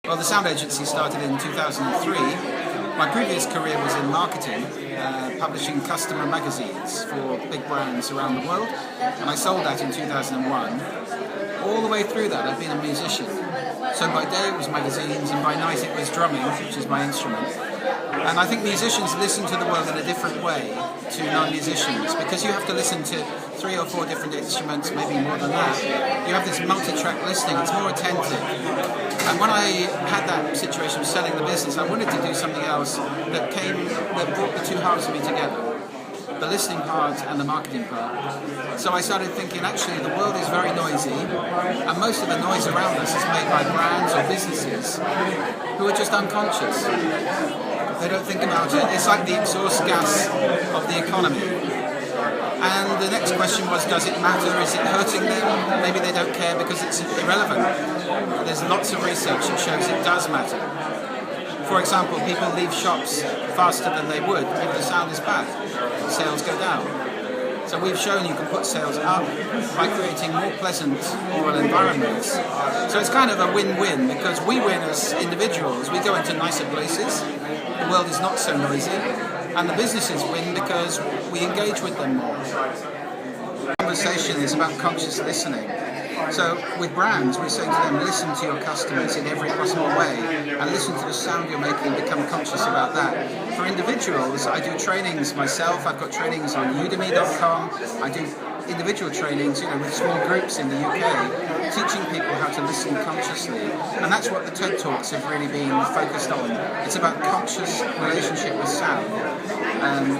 Well, the sound agency started in 2003. My previous career was in marketing, publishing customer magazines for big brands around the world, and I sold that in 2001. All the way through that, I've been a musician. So by day it was magazines, and by night it was drumming, which is my instrument. And I think musicians listen to the world in a different way to non-musicians, because you have to listen to 3 or 4 different instruments, maybe more than that. You have this multi-track listening, it's more attentive. And when I had that situation of selling the business, I wanted to do something else that brought the two halves of me together, the listening part and the marketing part. So I started thinking, actually, the world is very noisy, and most of the noise around us is made by brands or businesses who are just unconscious. They don't think about it. It's like the exhaust gas of the economy. And the next question was, does it matter? Is it hurting them? Maybe they don't care because it's irrelevant. There's lots of research that shows it does matter. For example, people leave shops faster than they would if the sound is bad. Sales go down. So we've shown you can put sales up by creating more pleasant oral environments. So it's kind of a win-win, because we win as individuals. We go into nicer places. The world is not so noisy. And the businesses win because we engage with them more. The conversation is about conscious listening. So with brands, we say to them, listen to your customers in every possible way, and listen to the sound you're making, become conscious about that. For individuals, I do trainings myself. I've got trainings on udemy.com. I do individual trainings, with small groups in the UK, teaching people how to listen consciously. And that's what the TED Talks have really been focused on. It's about conscious relationship with sound.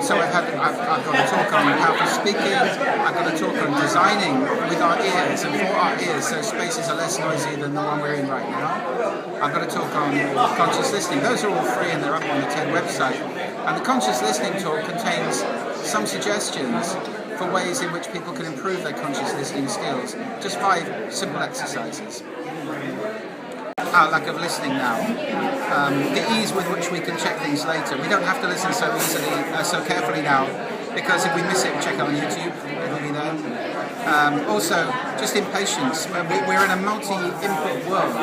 So I've got a talk on powerful speaking. I've got a talk on designing with our ears and for our ears, so spaces are less noisy than the one we're in right now. I've got a talk on conscious listening. Those are all free and they're up on the TED website. And the conscious listening talk contains some suggestions for ways in which people can improve their conscious listening skills. Just 5 simple exercises. Our lack of listening now. The ease with which we can check things later. We don't have to listen so easily, so carefully now, because if we miss it, we check it on YouTube, it'll be there. Also, just impatience. We're in a multi-input world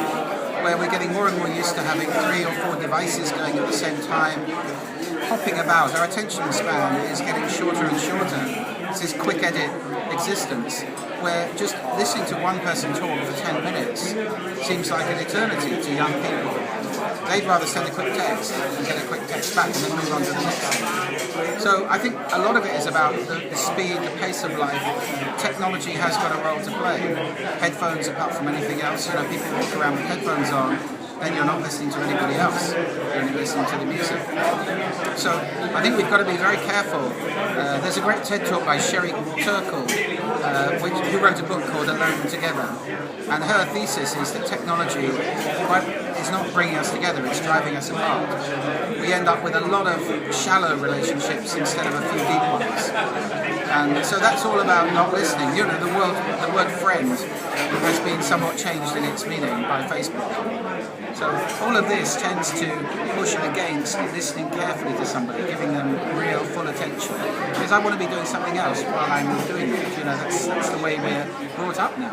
where we're getting more and more used to having 3 or 4 devices going at the same time, hopping about. Our attention span is getting shorter and shorter. It's this quick edit existence where just listening to one person talk for 10 minutes seems like an eternity to young people. They'd rather send a quick text and get a quick text back and then move on to the next thing. So I think a lot of it is about the speed, the pace of life. Technology has got a role to play. Headphones, apart from anything else, people walk around with headphones on, then you're not listening to anybody else, you're only listening to the music. So I think we've got to be very careful. There's a great TED Talk by Sherry Turkle, who wrote a book called Alone Together. And her thesis is that technology is not bringing us together, it's driving us apart. We end up with a lot of shallow relationships instead of a few deep ones. And so that's all about not listening. The word friend has been somewhat changed in its meaning by Facebook. So all of this tends to push against listening carefully to somebody, giving them real full attention. Because I want to be doing something else while I'm doing it. That's the way we're brought up now.